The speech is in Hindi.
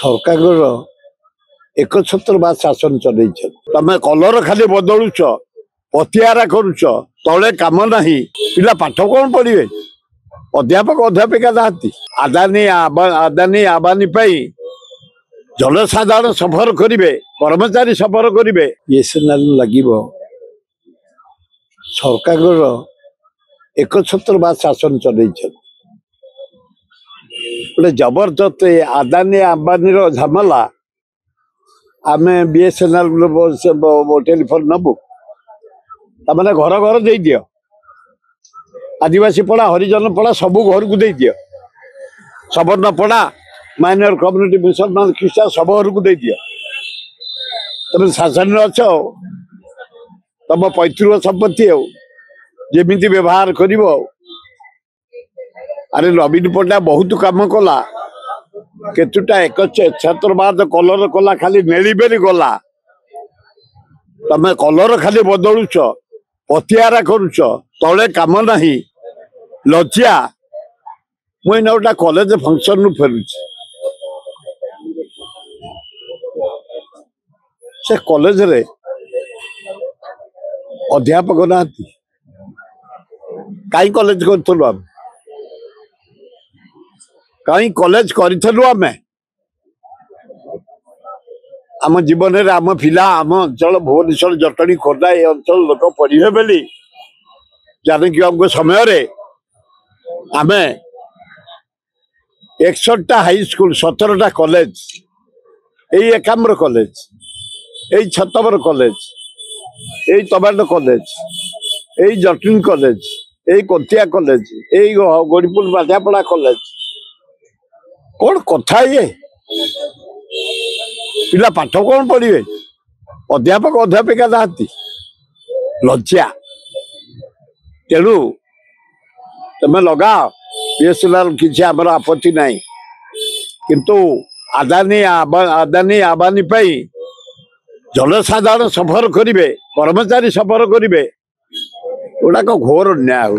सरकार एक छत्रबाद शासन चल तमें कलर खाली बदलुच पतियारा करुच तले कम ना पिला पाठ कौन पढ़े अध्यापक अध्यापिका ना आदानी आदानी आबानी जनसाधारण सफर करेंगे कर्मचारी सफर करेंगे ये लगे सरकार एक छत्रबाद शासन चल गोटे जबरदस्त आदानी अंबानी झमेला आम बीएसएनएल टेलीफोन नबू तमें घर घर दे दि आदिवासी पड़ा हरिजन पड़ा सबू घर को दे दि सवर्ण पड़ा माइनर कम्युनिटी मुसलमान ख्रीष्टान सब घर को दे दि तुम शासन अच्छ तुम पैतृक संपत्ति जमी व्यवहार कर अरे नवीन पट्टनायक बहुत कम कला केतुटा एक छत्रबाद कलर कला खाली नेली बेली गला तमें कलर खाली बदलुच पतियारा करुच तले कम ना लज्जा मुझे गोटा कॉलेज फंक्शन रू फेरुच से कॉलेज रे अध्यापक ना कहीं कॉलेज करूँ आम कहीं कॉलेज करूँ आम जीवन में आम पिला आम अंचल भुवनेश्वर जटणी खोर्धा ये अंचल लोक पढ़े बोली जानकी आमको समय आम 61टा हाई स्कूल 17टा कॉलेज यही एकाम्र कॉलेज यही छतबर कॉलेज यही तबाट कॉलेज यही जटणी कॉलेज यही कोतिया कॉलेज यही गोड़ीपुर बाजापड़ा कॉलेज कौन कथा ये पिला पाठ कौन पढ़े अध्यापक अध्यापिका ना लज्जा तेणु तुम्हें लगाओ बीएसएनएल किसी आमर आपत्ति ना किंतु आदानी आदानी आबानी जनसाधारण सफर करेंगे कर्मचारी सफर करेंगे गुड़ाक घोर न्याय हो।